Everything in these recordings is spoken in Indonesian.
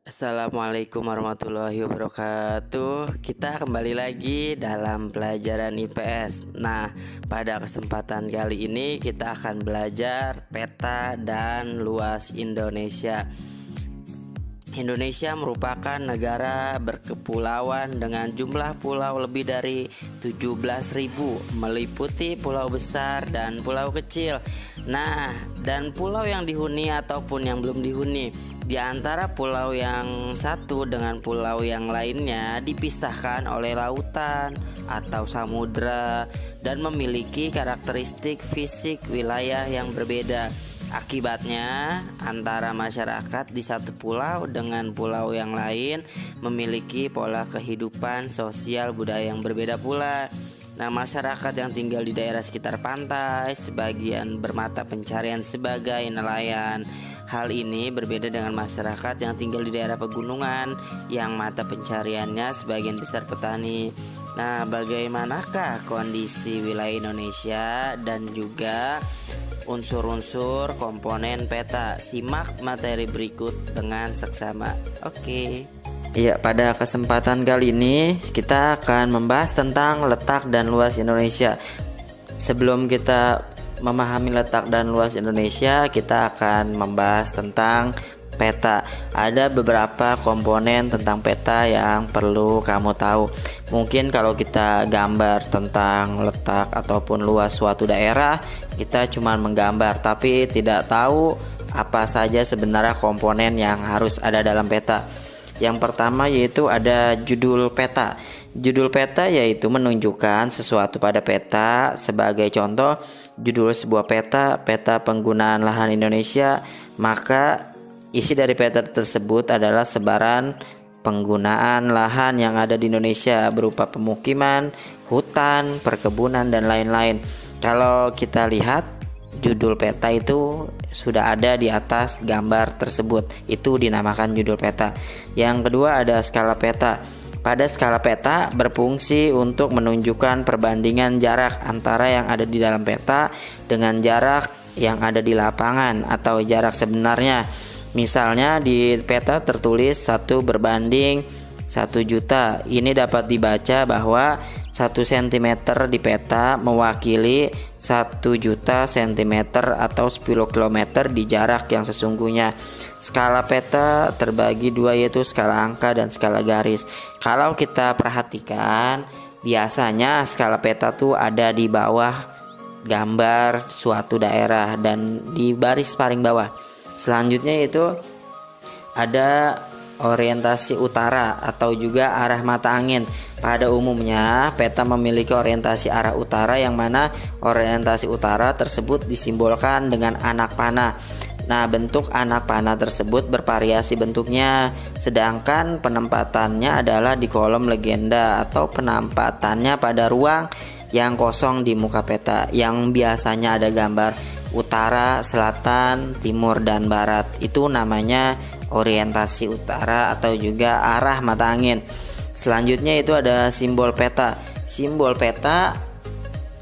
Assalamualaikum warahmatullahi wabarakatuh. Kita kembali lagi dalam pelajaran IPS. Nah, pada kesempatan kali ini kita akan belajar peta dan luas Indonesia. Indonesia merupakan negara berkepulauan dengan jumlah pulau lebih dari 17.000, meliputi pulau besar dan pulau kecil. Nah, dan pulau yang dihuni ataupun yang belum dihuni. Di antara pulau yang satu dengan pulau yang lainnya dipisahkan oleh lautan atau samudra dan memiliki karakteristik fisik wilayah yang berbeda. Akibatnya, antara masyarakat di satu pulau dengan pulau yang lain memiliki pola kehidupan sosial budaya yang berbeda pula. Nah, masyarakat yang tinggal di daerah sekitar pantai sebagian bermata pencarian sebagai nelayan. Hal ini berbeda dengan masyarakat yang tinggal di daerah pegunungan yang mata pencariannya sebagian besar petani. Nah, bagaimanakah kondisi wilayah Indonesia dan juga unsur-unsur komponen peta? Simak materi berikut dengan seksama. Oke. Iya, pada kesempatan kali ini kita akan membahas tentang letak dan luas Indonesia. Sebelum kita memahami letak dan luas Indonesia, kita akan membahas tentang peta. Ada beberapa komponen tentang peta yang perlu kamu tahu. Mungkin kalau kita gambar tentang letak ataupun luas suatu daerah, kita cuma menggambar tapi tidak tahu apa saja sebenarnya komponen yang harus ada dalam peta. Yang pertama yaitu ada judul peta. Judul peta yaitu menunjukkan sesuatu pada peta. Sebagai contoh, judul sebuah peta, peta penggunaan lahan Indonesia, maka isi dari peta tersebut adalah sebaran penggunaan lahan yang ada di Indonesia berupa pemukiman, hutan, perkebunan, dan lain-lain. Kalau kita lihat judul peta itu sudah ada di atas gambar tersebut, itu dinamakan judul peta. Yang kedua ada skala peta. Pada skala peta berfungsi untuk menunjukkan perbandingan jarak antara yang ada di dalam peta dengan jarak yang ada di lapangan atau jarak sebenarnya. Misalnya di peta tertulis 1 berbanding 1 juta. Ini dapat dibaca bahwa 1 cm di peta mewakili 1 juta cm atau 10 km di jarak yang sesungguhnya. Skala peta terbagi dua, yaitu skala angka dan skala garis. Kalau kita perhatikan, biasanya skala peta tuh ada di bawah gambar suatu daerah dan di baris paling bawah. Selanjutnya itu ada orientasi utara atau juga arah mata angin. Pada umumnya peta memiliki orientasi arah utara, yang mana orientasi utara tersebut disimbolkan dengan anak panah. Nah, bentuk anak panah tersebut bervariasi bentuknya, sedangkan penempatannya adalah di kolom legenda atau penempatannya pada ruang yang kosong di muka peta yang biasanya ada gambar utara, selatan, timur, dan barat. Itu namanya orientasi utara atau juga arah mata angin. Selanjutnya itu ada simbol peta. Simbol peta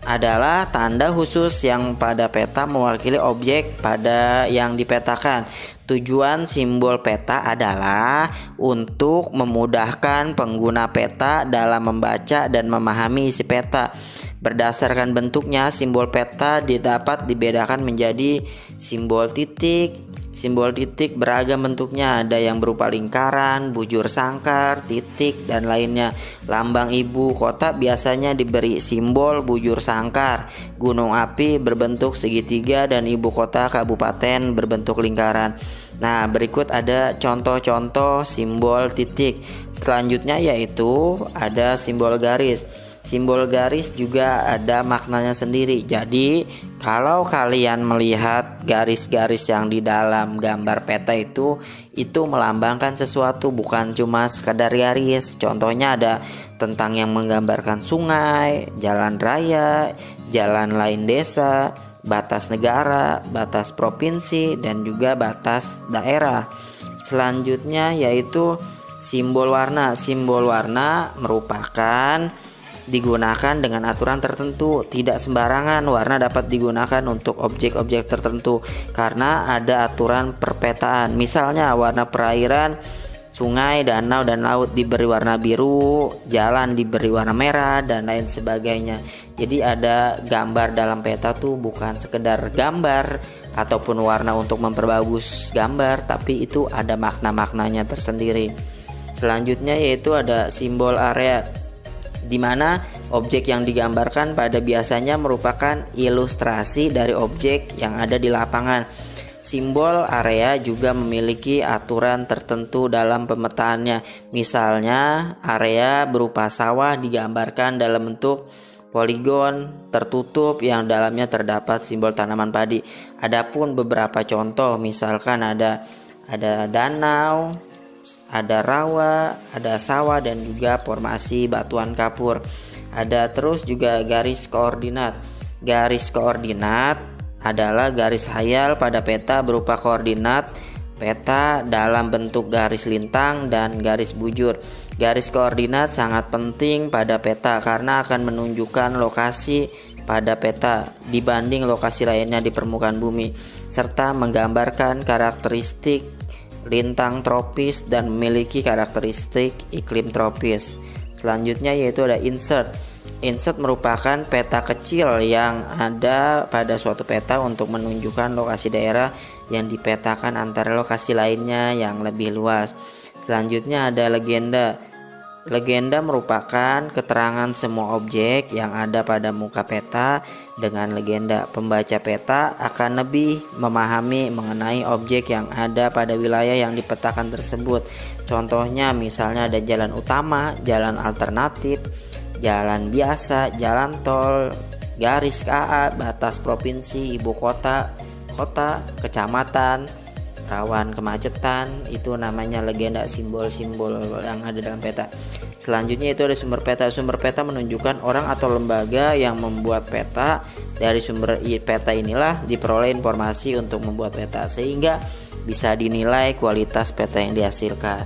adalah tanda khusus yang pada peta mewakili objek pada yang dipetakan. Tujuan simbol peta adalah untuk memudahkan pengguna peta dalam membaca dan memahami isi peta. Berdasarkan bentuknya, simbol peta dapat dibedakan menjadi simbol titik. Simbol titik beragam bentuknya, ada yang berupa lingkaran, bujur sangkar, titik, dan lainnya. Lambang ibu kota biasanya diberi simbol bujur sangkar. Gunung api berbentuk segitiga dan ibu kota kabupaten berbentuk lingkaran. Nah, berikut ada contoh-contoh simbol titik. Selanjutnya yaitu ada simbol garis. Simbol garis juga ada maknanya sendiri. Jadi kalau kalian melihat garis-garis yang di dalam gambar peta itu melambangkan sesuatu, bukan cuma sekedar garis. Contohnya ada tentang yang menggambarkan sungai, jalan raya, jalan lain desa, batas negara, batas provinsi, dan juga batas daerah. Selanjutnya yaitu simbol warna. Simbol warna merupakan digunakan dengan aturan tertentu. Tidak sembarangan warna dapat digunakan untuk objek-objek tertentu karena ada aturan perpetaan. Misalnya warna perairan sungai, danau, dan laut diberi warna biru, jalan diberi warna merah, dan lain sebagainya. Jadi ada gambar dalam peta tuh bukan sekedar gambar ataupun warna untuk memperbagus gambar, tapi itu ada makna-maknanya tersendiri. Selanjutnya yaitu ada simbol area, di mana objek yang digambarkan pada biasanya merupakan ilustrasi dari objek yang ada di lapangan. Simbol area juga memiliki aturan tertentu dalam pemetaannya. Misalnya, area berupa sawah digambarkan dalam bentuk poligon tertutup yang dalamnya terdapat simbol tanaman padi. Adapun beberapa contoh, misalkan ada danau, ada rawa, ada sawah, dan juga formasi batuan kapur. Ada terus juga garis koordinat. Garis koordinat adalah garis hayal pada peta berupa koordinat peta dalam bentuk garis lintang dan garis bujur. Garis koordinat sangat penting pada peta karena akan menunjukkan lokasi pada peta dibanding lokasi lainnya di permukaan bumi, serta menggambarkan karakteristik lintang tropis dan memiliki karakteristik iklim tropis. Selanjutnya yaitu ada insert. Insert merupakan peta kecil yang ada pada suatu peta untuk menunjukkan lokasi daerah yang dipetakan antara lokasi lainnya yang lebih luas. Selanjutnya ada legenda. Legenda merupakan keterangan semua objek yang ada pada muka peta. Dengan legenda, pembaca peta akan lebih memahami mengenai objek yang ada pada wilayah yang dipetakan tersebut. Contohnya misalnya ada jalan utama, jalan alternatif, jalan biasa, jalan tol, garis KA, batas provinsi, ibu kota, kecamatan, rawan kemacetan. Itu namanya legenda, simbol-simbol yang ada dalam peta. Selanjutnya itu ada sumber peta. Sumber peta menunjukkan orang atau lembaga yang membuat peta. Dari sumber peta inilah diperoleh informasi untuk membuat peta, sehingga bisa dinilai kualitas peta yang dihasilkan.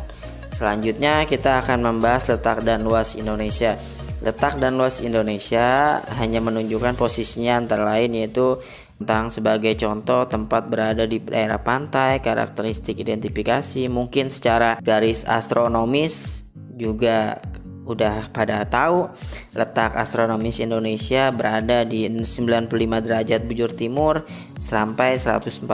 Selanjutnya kita akan membahas letak dan luas Indonesia. Letak dan luas Indonesia hanya menunjukkan posisinya, antara lain yaitu tentang sebagai contoh tempat berada di daerah pantai, karakteristik identifikasi, mungkin secara garis astronomis juga udah pada tahu letak astronomis Indonesia berada di 95 derajat bujur timur sampai 141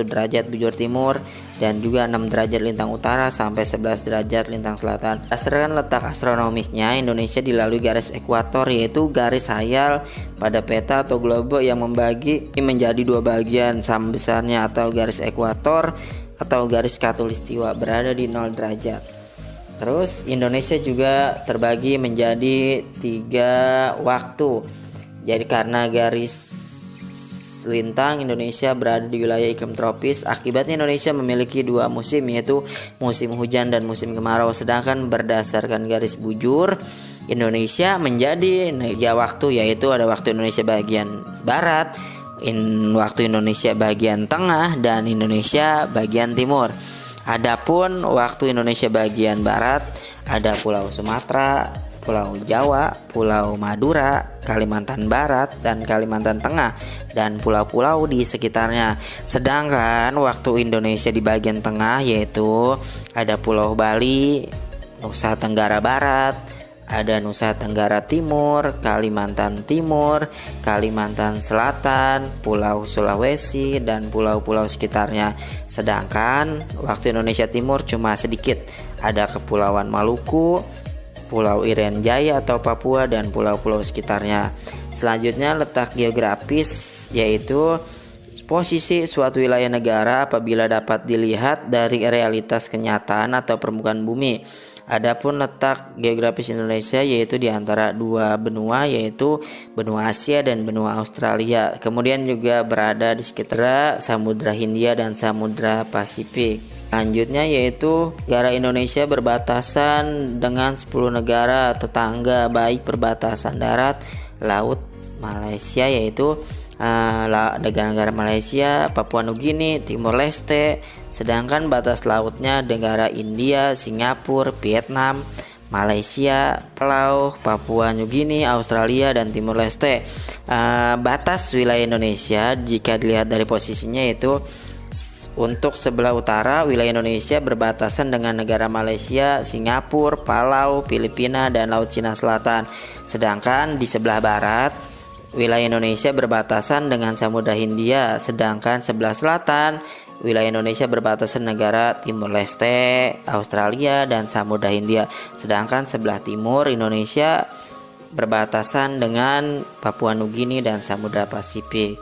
derajat bujur timur, dan juga 6 derajat lintang utara sampai 11 derajat lintang selatan. Berdasarkan letak astronomisnya, Indonesia dilalui garis ekuator, yaitu garis hayal pada peta atau globe yang membagi menjadi dua bagian sama besarnya, atau garis ekuator atau garis khatulistiwa berada di 0 derajat. Terus Indonesia juga terbagi menjadi 3 waktu. Jadi karena garis lintang Indonesia berada di wilayah iklim tropis, akibatnya Indonesia memiliki 2 musim, yaitu musim hujan dan musim kemarau. Sedangkan berdasarkan garis bujur, Indonesia menjadi 3 waktu, yaitu ada waktu Indonesia bagian barat, waktu Indonesia bagian tengah, dan Indonesia bagian timur. Adapun waktu Indonesia bagian barat ada Pulau Sumatera, Pulau Jawa, Pulau Madura, Kalimantan Barat, dan Kalimantan Tengah, dan pulau-pulau di sekitarnya. Sedangkan waktu Indonesia di bagian tengah yaitu ada Pulau Bali, Nusa Tenggara Barat, ada Nusa Tenggara Timur, Kalimantan Timur, Kalimantan Selatan, Pulau Sulawesi, dan pulau-pulau sekitarnya. Sedangkan waktu Indonesia Timur cuma sedikit, ada Kepulauan Maluku, Pulau Irian Jaya atau Papua, dan pulau-pulau sekitarnya. Selanjutnya letak geografis, yaitu posisi suatu wilayah negara apabila dapat dilihat dari realitas kenyataan atau permukaan bumi. Adapun letak geografis Indonesia yaitu di antara 2 benua, yaitu benua Asia dan benua Australia. Kemudian juga berada di sekitar Samudra Hindia dan Samudra Pasifik. Selanjutnya yaitu negara Indonesia berbatasan dengan 10 negara tetangga, baik perbatasan darat, laut, Malaysia yaitu negara-negara Malaysia, Papua Nugini, Timor Leste. Sedangkan batas lautnya negara India, Singapura, Vietnam, Malaysia, Palau, Papua Nugini, Australia, dan Timor Leste. Batas wilayah Indonesia jika dilihat dari posisinya itu Untuk sebelah utara, wilayah Indonesia berbatasan dengan negara Malaysia, Singapura, Palau, Filipina, dan Laut Cina Selatan. Sedangkan di sebelah barat, wilayah Indonesia berbatasan dengan Samudra Hindia. Sedangkan sebelah selatan, wilayah Indonesia berbatasan negara Timur Leste, Australia, dan Samudra Hindia. Sedangkan sebelah timur, Indonesia berbatasan dengan Papua Nugini dan Samudra Pasifik.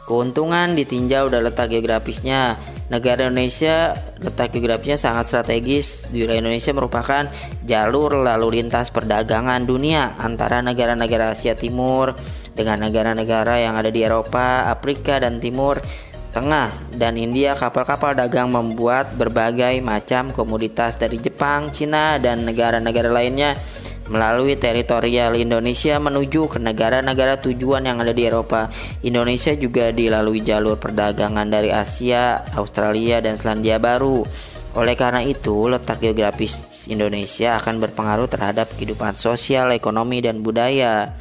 Keuntungan ditinjau dari letak geografisnya. Negara Indonesia letak geografisnya sangat strategis. Wilayah Indonesia merupakan jalur lalu lintas perdagangan dunia antara negara-negara Asia Timur dengan negara-negara yang ada di Eropa, Afrika, dan Timur Tengah dan India. Kapal-kapal dagang membuat berbagai macam komoditas dari Jepang, Cina, dan negara-negara lainnya melalui teritorial Indonesia menuju ke negara-negara tujuan yang ada di Eropa. Indonesia juga dilalui jalur perdagangan dari Asia, Australia, dan Selandia Baru. Oleh karena itu, letak geografis Indonesia akan berpengaruh terhadap kehidupan sosial, ekonomi, dan budaya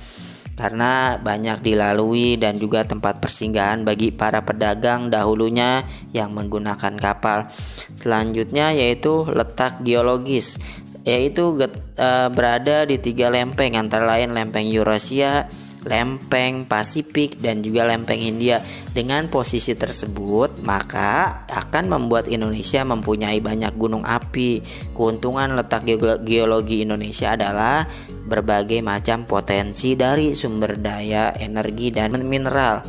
karena banyak dilalui dan juga tempat persinggahan bagi para pedagang dahulunya yang menggunakan kapal. Selanjutnya yaitu letak geologis, yaitu berada di 3 lempeng antara lain lempeng Eurasia, lempeng Pasifik, dan juga lempeng Hindia. Dengan posisi tersebut maka akan membuat Indonesia mempunyai banyak gunung api. Keuntungan letak geologi Indonesia adalah berbagai macam potensi dari sumber daya, energi, dan mineral.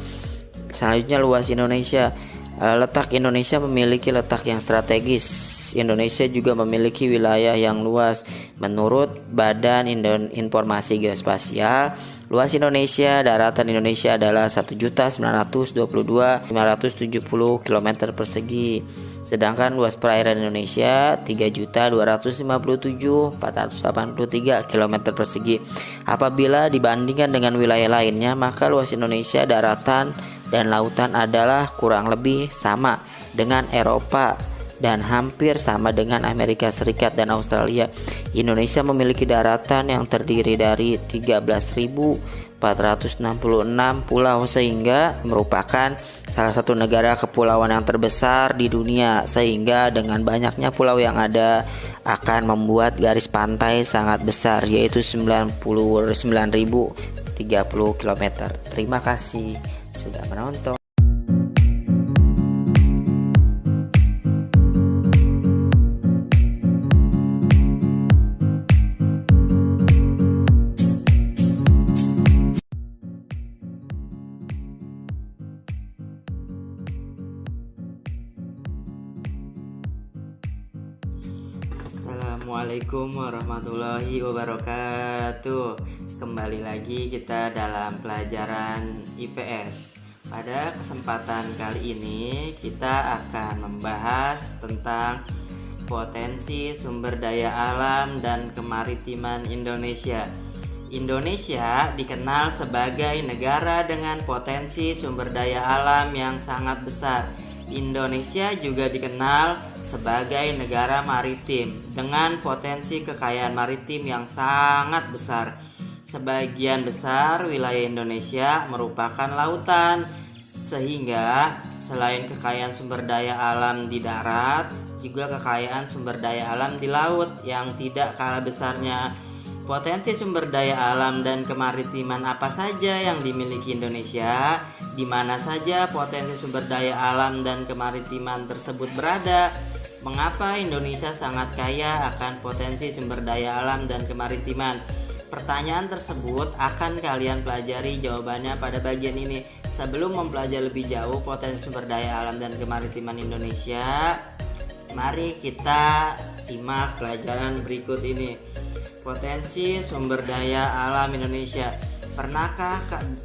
Selanjutnya luas Indonesia. Letak Indonesia memiliki letak yang strategis. Indonesia juga memiliki wilayah yang luas. Menurut Badan Informasi Geospasial, luas Indonesia, daratan Indonesia adalah 1.922.570 km persegi. Sedangkan luas perairan Indonesia 3.257.483 km persegi. Apabila dibandingkan dengan wilayah lainnya, maka luas Indonesia, daratan, dan lautan adalah kurang lebih sama dengan Eropa dan hampir sama dengan Amerika Serikat dan Australia. Indonesia memiliki daratan yang terdiri dari 13.466 pulau sehingga merupakan salah satu negara kepulauan yang terbesar di dunia, sehingga dengan banyaknya pulau yang ada akan membuat garis pantai sangat besar, yaitu 99.030 km. Terima kasih sudah menonton. Assalamualaikum warahmatullahi wabarakatuh. Kembali lagi kita dalam pelajaran IPS. Pada kesempatan kali ini kita akan membahas tentang potensi sumber daya alam dan kemaritiman Indonesia. Indonesia dikenal sebagai negara dengan potensi sumber daya alam yang sangat besar. Indonesia juga dikenal sebagai negara maritim dengan potensi kekayaan maritim yang sangat besar. Sebagian besar wilayah Indonesia merupakan lautan, sehingga selain kekayaan sumber daya alam di darat, juga kekayaan sumber daya alam di laut yang tidak kalah besarnya. Potensi sumber daya alam dan kemaritiman apa saja yang dimiliki Indonesia? Di mana saja potensi sumber daya alam dan kemaritiman tersebut berada? Mengapa Indonesia sangat kaya akan potensi sumber daya alam dan kemaritiman? Pertanyaan tersebut akan kalian pelajari jawabannya pada bagian ini. Sebelum mempelajari lebih jauh potensi sumber daya alam dan kemaritiman Indonesia, mari kita simak pelajaran berikut ini. Potensi sumber daya alam Indonesia. Pernahkah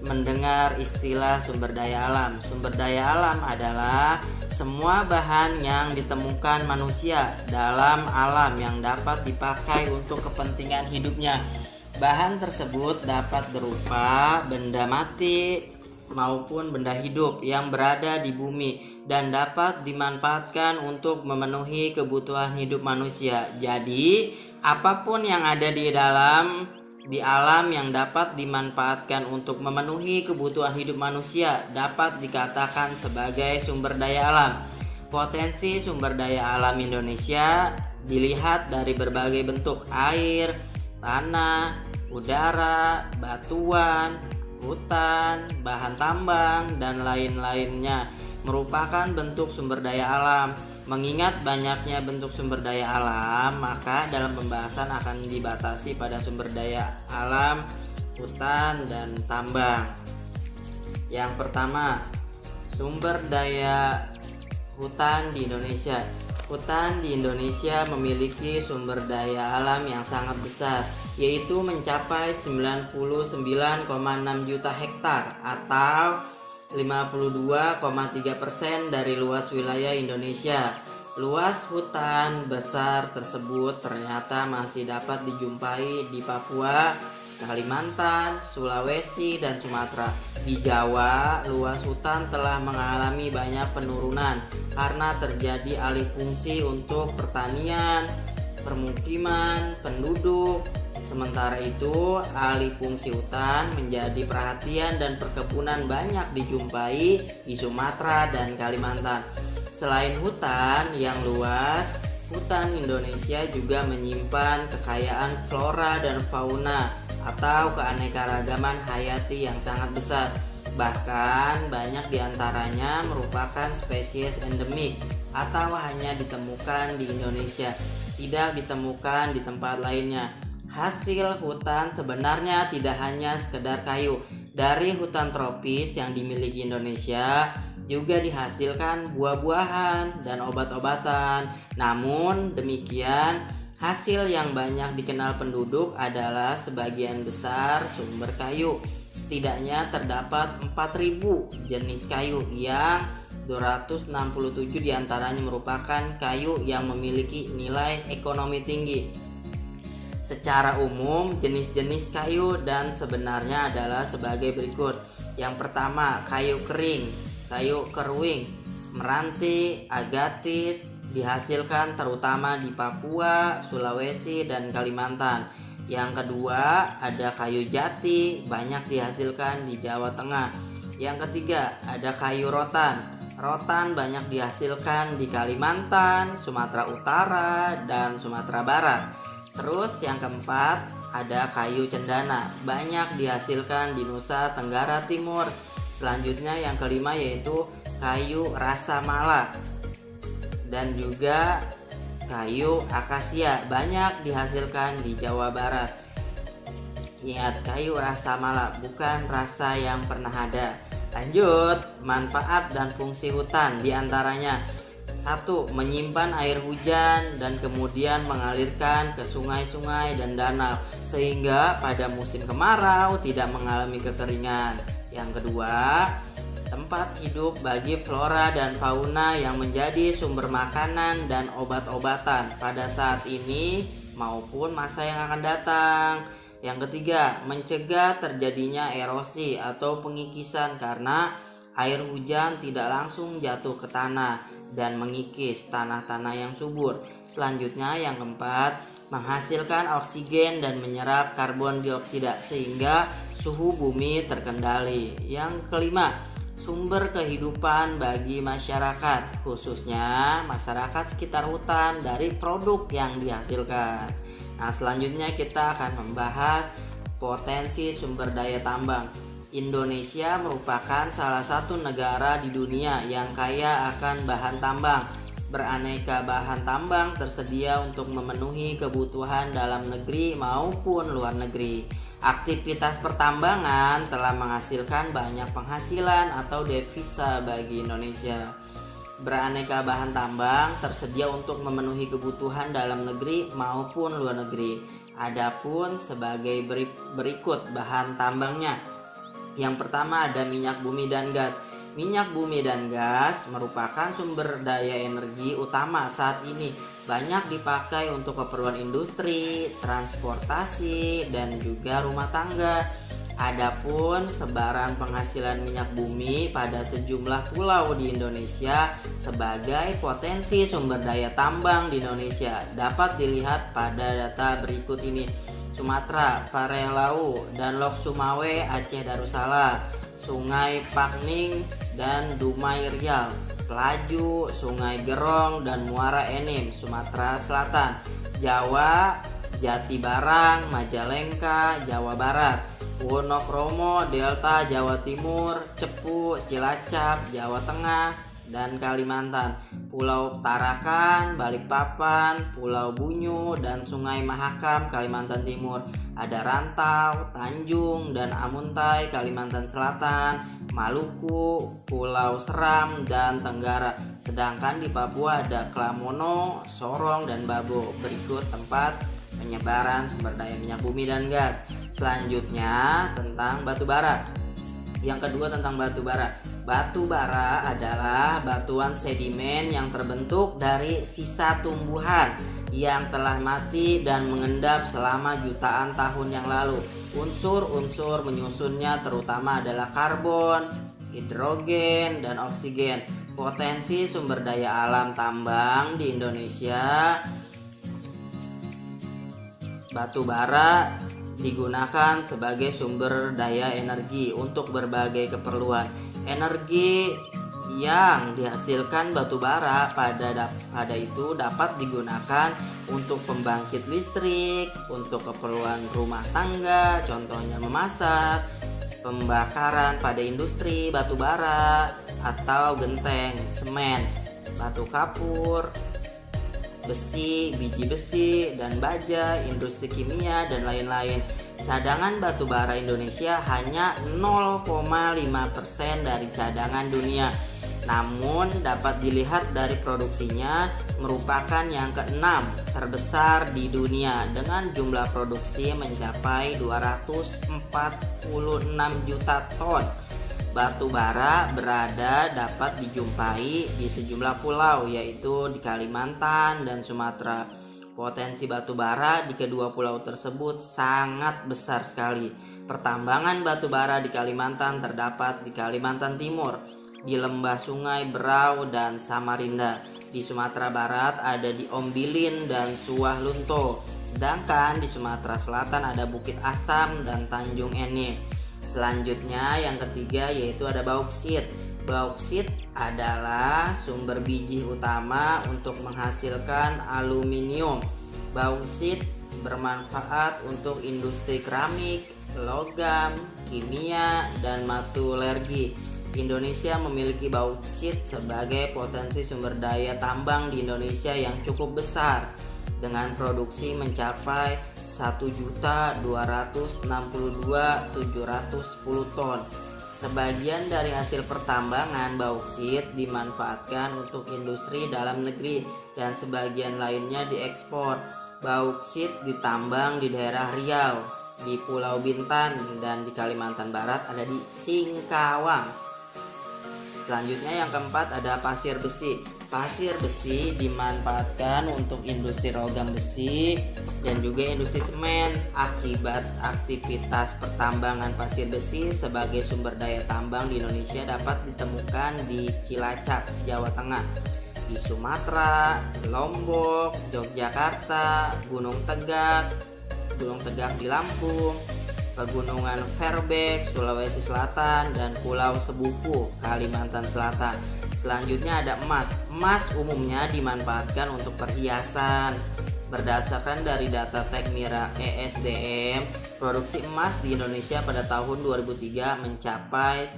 mendengar istilah sumber daya alam? Sumber daya alam adalah semua bahan yang ditemukan manusia dalam alam yang dapat dipakai untuk kepentingan hidupnya. Bahan tersebut dapat berupa benda mati maupun benda hidup yang berada di bumi dan dapat dimanfaatkan untuk memenuhi kebutuhan hidup manusia. Jadi, apapun yang ada di alam yang dapat dimanfaatkan untuk memenuhi kebutuhan hidup manusia dapat dikatakan sebagai sumber daya alam. Potensi sumber daya alam Indonesia dilihat dari berbagai bentuk: air, tanah, udara, batuan, hutan, bahan tambang, dan lain-lainnya merupakan bentuk sumber daya alam. Mengingat banyaknya bentuk sumber daya alam, maka dalam pembahasan akan dibatasi pada sumber daya alam, hutan, dan tambang. Yang pertama, sumber daya hutan di Indonesia. Hutan di Indonesia memiliki sumber daya alam yang sangat besar, yaitu mencapai 99,6 juta hektar atau 52,3% dari luas wilayah Indonesia. Luas hutan besar tersebut ternyata masih dapat dijumpai di Papua, Kalimantan, Sulawesi, dan Sumatera. Di Jawa, luas hutan telah mengalami banyak penurunan karena terjadi alih fungsi untuk pertanian, permukiman, penduduk. Sementara itu, alih fungsi hutan menjadi perhatian dan perkebunan banyak dijumpai di Sumatera dan Kalimantan. Selain hutan yang luas, hutan Indonesia juga menyimpan kekayaan flora dan fauna atau keanekaragaman hayati yang sangat besar. Bahkan banyak diantaranya merupakan spesies endemik atau hanya ditemukan di Indonesia, tidak ditemukan di tempat lainnya. Hasil hutan sebenarnya tidak hanya sekedar kayu. Dari hutan tropis yang dimiliki Indonesia juga dihasilkan buah-buahan dan obat-obatan. Namun demikian, hasil yang banyak dikenal penduduk adalah sebagian besar sumber kayu. Setidaknya terdapat 4.000 jenis kayu yang 267 diantaranya merupakan kayu yang memiliki nilai ekonomi tinggi. Secara umum, jenis-jenis kayu dan sebenarnya adalah sebagai berikut. Yang pertama, kayu kering, kayu keruing, meranti, agatis dihasilkan terutama di Papua, Sulawesi, dan Kalimantan. Yang kedua, ada kayu jati, banyak dihasilkan di Jawa Tengah. Yang ketiga, ada kayu rotan. Rotan banyak dihasilkan di Kalimantan, Sumatera Utara, dan Sumatera Barat. Terus yang keempat, ada kayu cendana, banyak dihasilkan di Nusa Tenggara Timur. Selanjutnya yang kelima yaitu kayu rasa mala dan juga kayu akasia, banyak dihasilkan di Jawa Barat. Ingat, kayu rasa mala, bukan rasa yang pernah ada. Lanjut, manfaat dan fungsi hutan diantaranya: 1. Menyimpan air hujan dan kemudian mengalirkan ke sungai-sungai dan danau sehingga pada musim kemarau tidak mengalami kekeringan. Yang kedua, tempat hidup bagi flora dan fauna yang menjadi sumber makanan dan obat-obatan pada saat ini maupun masa yang akan datang. Yang ketiga, mencegah terjadinya erosi atau pengikisan karena air hujan tidak langsung jatuh ke tanah dan mengikis tanah-tanah yang subur. Selanjutnya yang keempat, menghasilkan oksigen dan menyerap karbon dioksida sehingga suhu bumi terkendali. Yang kelima, sumber kehidupan bagi masyarakat, khususnya masyarakat sekitar hutan dari produk yang dihasilkan. Nah, selanjutnya kita akan membahas potensi sumber daya tambang. Indonesia merupakan salah satu negara di dunia yang kaya akan bahan tambang. Beraneka bahan tambang tersedia untuk memenuhi kebutuhan dalam negeri maupun luar negeri. Aktivitas pertambangan telah menghasilkan banyak penghasilan atau devisa bagi Indonesia. Beraneka bahan tambang tersedia untuk memenuhi kebutuhan dalam negeri maupun luar negeri. Adapun sebagai berikut bahan tambangnya. Yang pertama ada minyak bumi dan gas. Minyak bumi dan gas merupakan sumber daya energi utama saat ini. Banyak dipakai untuk keperluan industri, transportasi, dan juga rumah tangga. Adapun sebaran penghasilan minyak bumi pada sejumlah pulau di Indonesia sebagai potensi sumber daya tambang di Indonesia dapat dilihat pada data berikut ini. Sumatera, Parelau, dan Lok Sumawe, Aceh Darussalam, Sungai Pakning dan Dumai Riau. Pelaju, Sungai Gerong, dan Muara Enim, Sumatera Selatan. Jawa, Jati Barang, Majalengka, Jawa Barat. Wonokromo, Delta, Jawa Timur. Cepu, Cilacap, Jawa Tengah, dan Kalimantan. Pulau Tarakan, Balikpapan, Pulau Bunyu, dan Sungai Mahakam, Kalimantan Timur. Ada Rantau, Tanjung, dan Amuntai, Kalimantan Selatan. Maluku, Pulau Seram, dan Tenggara. Sedangkan di Papua ada Klamono, Sorong, dan Babo. Berikut tempat penyebaran sumber daya minyak bumi dan gas. Selanjutnya tentang batu bara. Yang kedua tentang batu bara. Batu bara adalah batuan sedimen yang terbentuk dari sisa tumbuhan yang telah mati dan mengendap selama jutaan tahun yang lalu. Unsur-unsur menyusunnya terutama adalah karbon, hidrogen, dan oksigen. Potensi sumber daya alam tambang di Indonesia. Batu bara digunakan sebagai sumber daya energi untuk berbagai keperluan. Energi yang dihasilkan batu bara pada itu dapat digunakan untuk pembangkit listrik, untuk keperluan rumah tangga, contohnya memasak, pembakaran pada industri batu bara atau genteng, semen, batu kapur, besi, biji besi, dan baja, industri kimia, dan lain-lain. Cadangan batu bara Indonesia hanya 0,5% dari cadangan dunia. Namun dapat dilihat dari produksinya merupakan yang keenam terbesar di dunia dengan jumlah produksi mencapai 246 juta ton. Batu bara berada dapat dijumpai di sejumlah pulau yaitu di Kalimantan dan Sumatera. Potensi batu bara di kedua pulau tersebut sangat besar sekali. Pertambangan batu bara di Kalimantan terdapat di Kalimantan Timur, di lembah Sungai Berau dan Samarinda. Di Sumatera Barat ada di Ombilin dan Suah Lunto. Sedangkan di Sumatera Selatan ada Bukit Asam dan Tanjung Enim. Selanjutnya yang ketiga yaitu ada bauksit. Bauksit adalah sumber biji utama untuk menghasilkan aluminium. Bauksit bermanfaat untuk industri keramik, logam, kimia, dan metallurgi. Indonesia memiliki bauksit sebagai potensi sumber daya tambang di Indonesia yang cukup besar dengan produksi mencapai 1.262.710 ton. Sebagian dari hasil pertambangan bauksit dimanfaatkan untuk industri dalam negeri dan sebagian lainnya diekspor. Bauksit ditambang di daerah Riau, di Pulau Bintan, dan di Kalimantan Barat ada di Singkawang. Selanjutnya yang keempat ada pasir besi. Pasir besi dimanfaatkan untuk industri logam besi dan juga industri semen. Akibat aktivitas pertambangan pasir besi sebagai sumber daya tambang di Indonesia dapat ditemukan di Cilacap, Jawa Tengah, di Sumatera, Lombok, Yogyakarta, Gunung Tegak di Lampung, Pegunungan Fairbanks, Sulawesi Selatan, dan Pulau Sebuku, Kalimantan Selatan. Selanjutnya ada emas. Emas umumnya dimanfaatkan untuk perhiasan. Berdasarkan dari data Tekmira ESDM, produksi emas di Indonesia pada tahun 2003 mencapai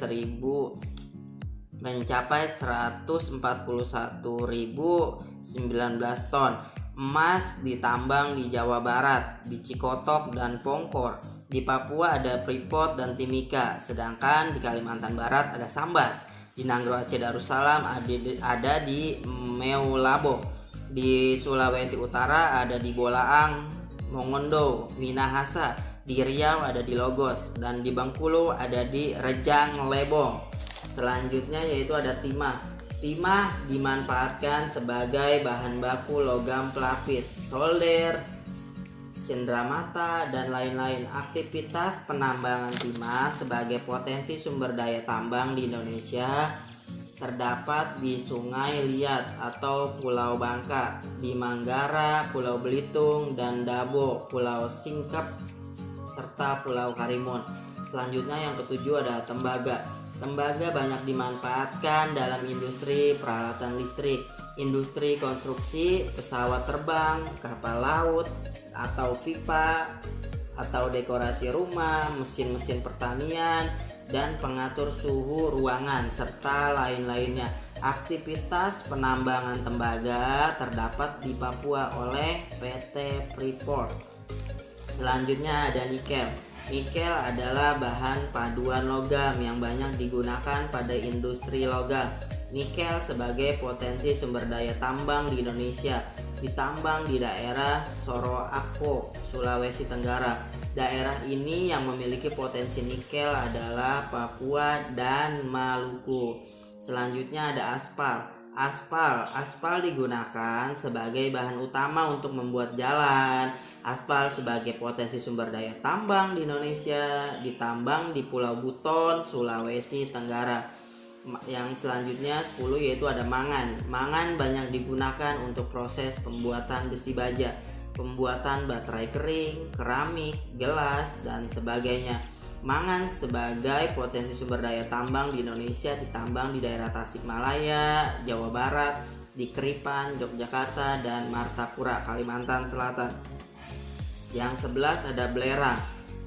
141.019 ton. Emas ditambang di Jawa Barat, di Cikotok dan Pongkor. Di Papua ada Freeport dan Timika, sedangkan di Kalimantan Barat ada Sambas. Di Nanggro Aceh Darussalam ada di Meulabo. Di Sulawesi Utara ada di Bolaang, Mongondo, Minahasa. Di Riau ada di Logos, dan di Bengkulu ada di Rejang Lebong. Selanjutnya yaitu ada timah. Timah dimanfaatkan sebagai bahan baku logam pelapis, solder, cenderamata, dan lain-lain. Aktivitas penambangan timah sebagai potensi sumber daya tambang di Indonesia terdapat di Sungai Liat atau Pulau Bangka, di Manggara, Pulau Belitung, dan Dabo, Pulau Singkep, serta Pulau Karimun. Selanjutnya yang ketujuh ada tembaga. Tembaga banyak dimanfaatkan dalam industri peralatan listrik, industri konstruksi, pesawat terbang, kapal laut, atau pipa, atau dekorasi rumah, mesin-mesin pertanian, dan pengatur suhu ruangan, serta lain-lainnya. Aktivitas penambangan tembaga terdapat di Papua oleh PT Freeport. Selanjutnya ada nikel. Nikel adalah bahan paduan logam yang banyak digunakan pada industri logam. Nikel sebagai potensi sumber daya tambang di Indonesia, ditambang di daerah Sorowako, Sulawesi Tenggara. Daerah ini yang memiliki potensi nikel adalah Papua dan Maluku. Selanjutnya ada aspal. Aspal digunakan sebagai bahan utama untuk membuat jalan. Aspal sebagai potensi sumber daya tambang di Indonesia, ditambang di Pulau Buton, Sulawesi Tenggara. Yang selanjutnya 10 yaitu ada mangan. Mangan banyak digunakan untuk proses pembuatan besi baja, pembuatan baterai kering, keramik, gelas, dan sebagainya. Mangan sebagai potensi sumber daya tambang di Indonesia, ditambang di daerah Tasikmalaya, Jawa Barat, di Keripan, Yogyakarta, dan Martapura, Kalimantan Selatan. Yang 11 ada belerang.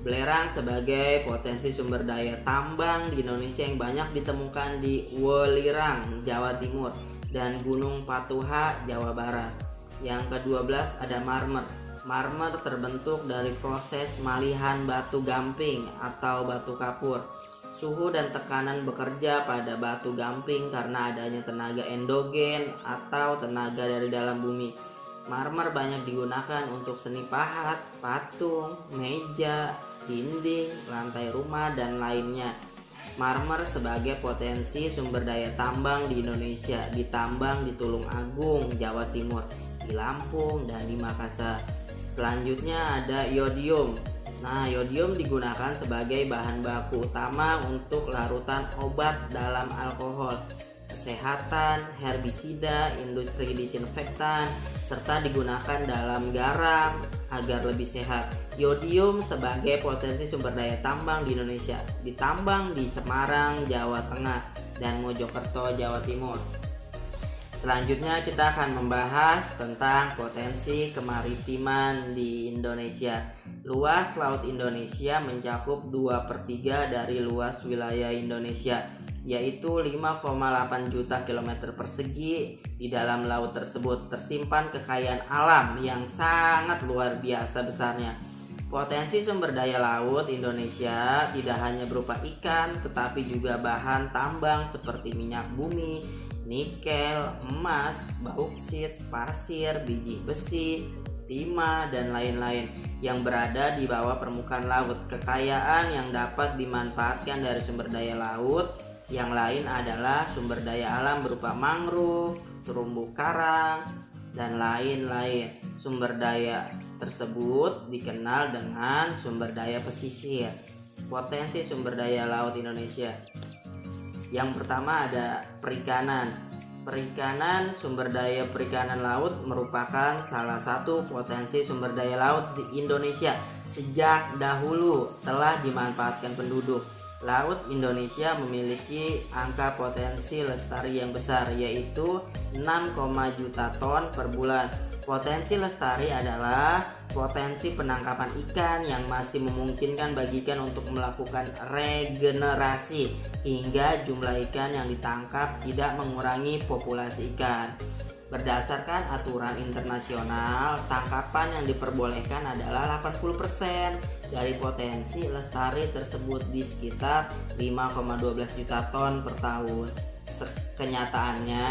Belerang sebagai potensi sumber daya tambang di Indonesia yang banyak ditemukan di Welirang, Jawa Timur, dan Gunung Patuha, Jawa Barat. Yang ke-12 ada marmer. Marmer terbentuk dari proses malihan batu gamping atau batu kapur. Suhu dan tekanan bekerja pada batu gamping karena adanya tenaga endogen atau tenaga dari dalam bumi. Marmer banyak digunakan untuk seni pahat, patung, meja, dinding, lantai rumah, dan lainnya. Marmer sebagai potensi sumber daya tambang di Indonesia, ditambang di Tulung Agung, Jawa Timur, di Lampung, dan di Makassar. Selanjutnya ada yodium. Nah, yodium digunakan sebagai bahan baku utama untuk larutan obat dalam alkohol, kesehatan, herbisida, industri disinfektan, serta digunakan dalam garam agar lebih sehat. Yodium sebagai potensi sumber daya tambang di Indonesia, ditambang di Semarang, Jawa Tengah, dan Mojokerto, Jawa Timur. Selanjutnya kita akan membahas tentang potensi kemaritiman di Indonesia. Luas laut Indonesia mencakup 2/3 dari luas wilayah Indonesia, yaitu 5,8 juta km persegi. Di dalam laut tersebut tersimpan kekayaan alam yang sangat luar biasa besarnya. Potensi sumber daya laut Indonesia tidak hanya berupa ikan, tetapi juga bahan tambang seperti minyak bumi, nikel, emas, bauksit, pasir, biji besi, timah, dan lain-lain yang berada di bawah permukaan laut. Kekayaan yang dapat dimanfaatkan dari sumber daya laut yang lain adalah sumber daya alam berupa mangrove, terumbu karang, dan lain-lain. Sumber daya tersebut dikenal dengan sumber daya pesisir. Potensi sumber daya laut Indonesia. Yang pertama ada perikanan. Perikanan, sumber daya perikanan laut merupakan salah satu potensi sumber daya laut di Indonesia. Sejak dahulu telah dimanfaatkan penduduk. Laut Indonesia memiliki angka potensi lestari yang besar, yaitu 6, juta ton per bulan. Potensi lestari adalah potensi penangkapan ikan yang masih memungkinkan bagi ikan untuk melakukan regenerasi hingga jumlah ikan yang ditangkap tidak mengurangi populasi ikan. Berdasarkan aturan internasional, tangkapan yang diperbolehkan adalah 80% dari potensi lestari tersebut di sekitar 5,12 juta ton per tahun. Kenyataannya,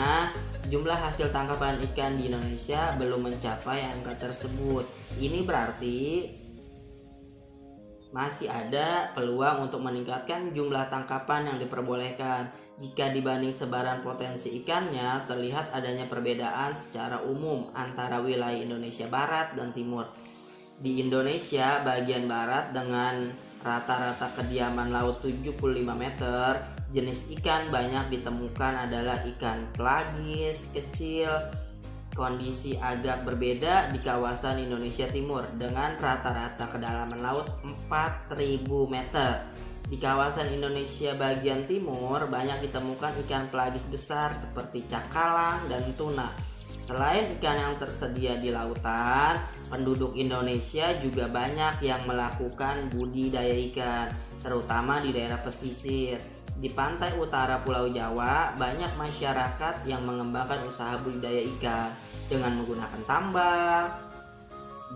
jumlah hasil tangkapan ikan di Indonesia belum mencapai angka tersebut. Ini berarti masih ada peluang untuk meningkatkan jumlah tangkapan yang diperbolehkan. Jika dibanding sebaran potensi ikannya, terlihat adanya perbedaan secara umum antara wilayah Indonesia Barat dan Timur. Di Indonesia bagian barat dengan rata-rata kediaman laut 75 meter, jenis ikan banyak ditemukan adalah ikan pelagis kecil. Kondisi agak berbeda di kawasan Indonesia Timur dengan rata-rata kedalaman laut 4.000 meter. Di kawasan Indonesia bagian timur banyak ditemukan ikan pelagis besar seperti cakalang dan tuna. Selain ikan yang tersedia di lautan, penduduk Indonesia juga banyak yang melakukan budidaya ikan, terutama di daerah pesisir. Di pantai utara Pulau Jawa, banyak masyarakat yang mengembangkan usaha budidaya ikan dengan menggunakan tambak.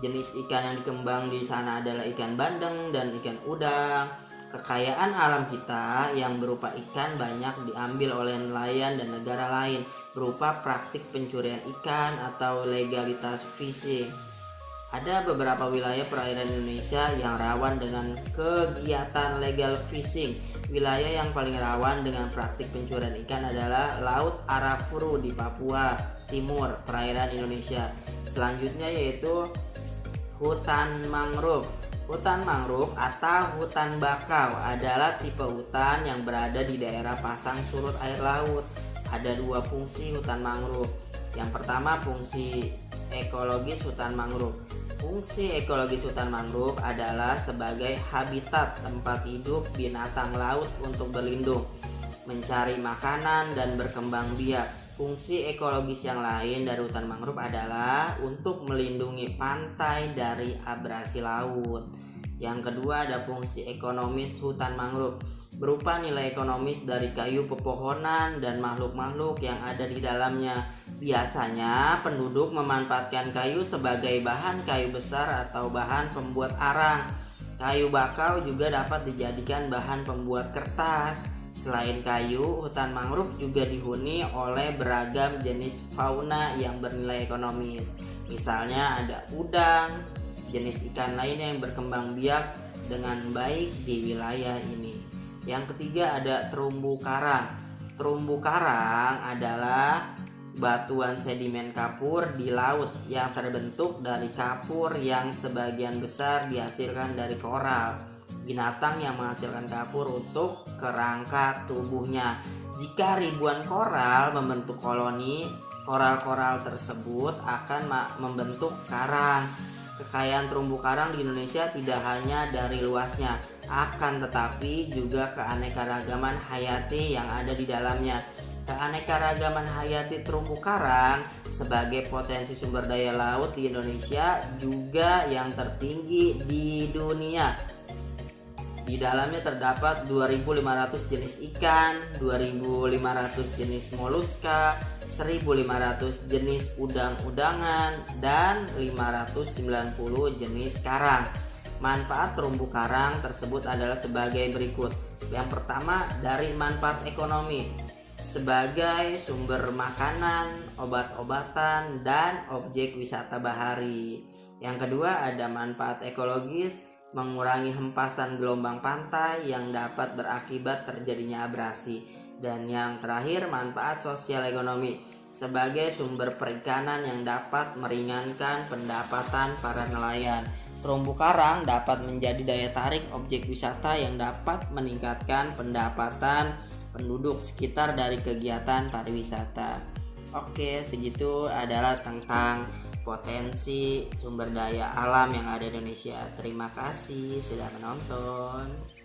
Jenis ikan yang dikembang di sana adalah ikan bandeng dan ikan udang. Kekayaan alam kita yang berupa ikan banyak diambil oleh nelayan dan negara lain berupa praktik pencurian ikan atau legalitas fishing. Ada beberapa wilayah perairan Indonesia yang rawan dengan kegiatan legal fishing. Wilayah yang paling rawan dengan praktik pencurian ikan adalah Laut Arafuru di Papua Timur, perairan Indonesia. Selanjutnya yaitu hutan mangrove. Hutan mangrove atau hutan bakau adalah tipe hutan yang berada di daerah pasang surut air laut. Ada dua fungsi hutan mangrove. Yang pertama, fungsi ekologis hutan mangrove. Fungsi ekologis hutan mangrove adalah sebagai habitat tempat hidup binatang laut untuk berlindung, mencari makanan, dan berkembang biak. Fungsi ekologis yang lain dari hutan mangrove adalah untuk melindungi pantai dari abrasi laut. Yang kedua ada fungsi ekonomis hutan mangrove, berupa nilai ekonomis dari kayu pepohonan dan makhluk-makhluk yang ada di dalamnya. Biasanya penduduk memanfaatkan kayu sebagai bahan kayu besar atau bahan pembuat arang. Kayu bakau juga dapat dijadikan bahan pembuat kertas. Selain kayu, hutan mangrove juga dihuni oleh beragam jenis fauna yang bernilai ekonomis. Misalnya ada udang, jenis ikan lainnya yang berkembang biak dengan baik di wilayah ini. Yang ketiga ada terumbu karang. Terumbu karang adalah batuan sedimen kapur di laut yang terbentuk dari kapur yang sebagian besar dihasilkan dari koral, binatang yang menghasilkan kapur untuk kerangka tubuhnya. Jika ribuan koral membentuk koloni, koral-koral tersebut akan membentuk karang. Kekayaan terumbu karang di Indonesia tidak hanya dari luasnya, akan tetapi juga keanekaragaman hayati yang ada di dalamnya. Keanekaragaman hayati terumbu karang sebagai potensi sumber daya laut di Indonesia juga yang tertinggi di dunia. Di dalamnya terdapat 2.500 jenis ikan, 2.500 jenis moluska, 1.500 jenis udang-udangan, dan 590 jenis karang. Manfaat terumbu karang tersebut adalah sebagai berikut. Yang pertama, dari manfaat ekonomi sebagai sumber makanan, obat-obatan, dan objek wisata bahari. Yang kedua, ada manfaat ekologis, mengurangi hempasan gelombang pantai yang dapat berakibat terjadinya abrasi. Dan yang terakhir, manfaat sosial ekonomi sebagai sumber perikanan yang dapat meringankan pendapatan para nelayan. Terumbu karang dapat menjadi daya tarik objek wisata yang dapat meningkatkan pendapatan penduduk sekitar dari kegiatan pariwisata. Oke, segitu adalah tentang potensi sumber daya alam yang ada di Indonesia. Terima kasih sudah menonton.